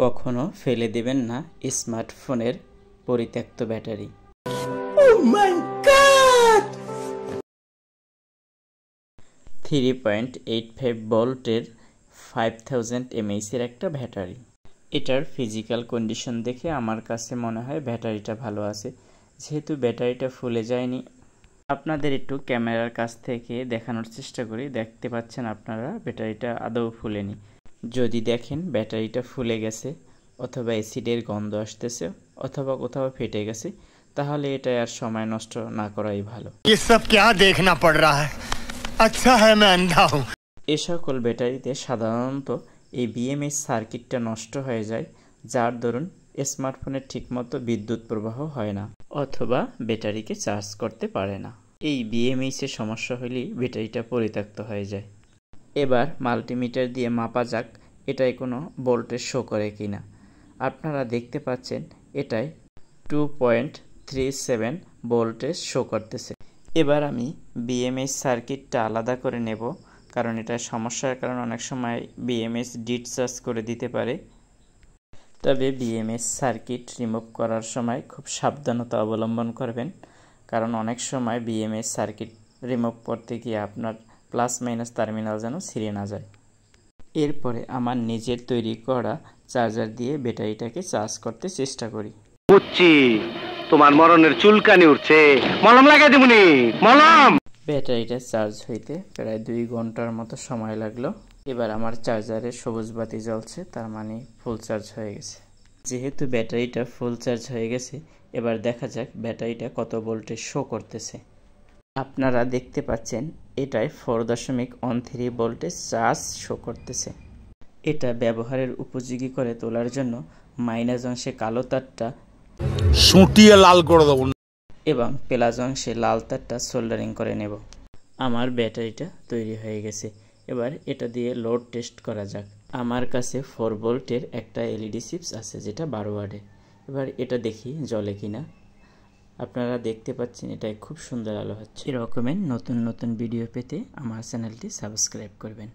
কখনো ফেলে দেবেন না স্মার্টফোনের পরিত্যক্ত ব্যাটারি। 3.85 ভোল্টের 5000 mAh এর একটা ব্যাটারি। এটার ফিজিক্যাল কন্ডিশন দেখে আমার কাছে মনে হয় ব্যাটারিটা ভালো আছে, যেহেতু ব্যাটারিটা ফুলে যায়নি। আপনাদের একটু ক্যামেরার কাছ থেকে দেখানোর চেষ্টা করি। দেখতে পাচ্ছেন আপনারা ব্যাটারিটা আদৌ ফুলেনি। যদি দেখেন ব্যাটারিটা ফুলে গেছে অথবা অ্যাসিডের গন্ধ আসতেছে অথবা কোথাও ফেটে গেছে, তাহলে এটা আর সময় নষ্ট না করাই ভালো। ये सब क्या देखना पड़ रहा है? अच्छा है मैं अंधा हूं। এ সকল ব্যাটারিতে সাধারণত এই বিএমএস সার্কিটটা নষ্ট হয়ে যায়, যার দরুন স্মার্টফোনের ঠিকমতো বিদ্যুৎ প্রবাহ হয় না অথবা ব্যাটারিকে চার্জ করতে পারে না। এই বিএমএস এর সমস্যা হলেই ব্যাটারিটা পরিত্যক্ত হয়ে যায়। এবার মাল্টিমিটার দিয়ে মাপা যাক এটায় কোনো ভোল্টেজ শো করে কিনা। আপনারা দেখতে পাচ্ছেন এটায় 2.37 ভোল্টেজ শো করতেছে। এবার আমি বিএমএস সার্কিটটা আলাদা করে নেব, কারণ এটা সমস্যার কারণে অনেক সময় বিএমএস ডিসচার্জ করে দিতে পারে। তবে বিএমএস সার্কিট রিমুভ করার সময় খুব সাবধানতা অবলম্বন করবেন, কারণ অনেক সময় বিএমএস সার্কিট রিমুভ করতে গিয়ে আপনার প্লাস মাইনাস টার্মিনাল যেন ছিঁড়ে না যায়। এরপরে আমার নিজের তৈরি করা চার্জার দিয়ে ব্যাটারিটাকে চার্জ করতে চেষ্টা করি। বুঝছি তোমার মরণের চুলকানি উঠছে, মলম লাগাই দেবনি। মলম। ব্যাটারিটা চার্জ হইতে প্রায় 2 ঘন্টার মতো সময় লাগলো। এবার আমার চার্জারে সবুজ বাতি জ্বলছে, তার মানে ফুল চার্জ হয়ে গেছে। যেহেতু ব্যাটারিটা ফুল চার্জ হয়ে গেছে, এবার দেখা যাক ব্যাটারিটা কত ভোল্টেজ শো করতেছে। আপনারা দেখতে পাচ্ছেন এটায় 4.13 ভোল্টেজ চার্জ শো করতেছে। এটা ব্যবহারের উপযোগী করে তোলার জন্য মাইনাস অংশে কালো তারটা সুটিয়ে লাল করে দেব এবং প্লাস অংশে লাল তারটা সোল্ডারিং করে নেব। আমার ব্যাটারিটা তৈরি হয়ে গেছে। এবার এটা দিয়ে লোড টেস্ট করা যাক। আমার কাছে 4 ভোল্টের একটা এলইডি চিপস আছে, যেটা 12 ওয়াটের। এবার এটা দেখি জ্বলে কিনা। আপনারা দেখতে পাচ্ছেন এটায় খুব সুন্দর আলো হচ্ছে। এরকমের নতুন নতুন ভিডিও পেতে আমার চ্যানেলটি সাবস্ক্রাইব করবেন।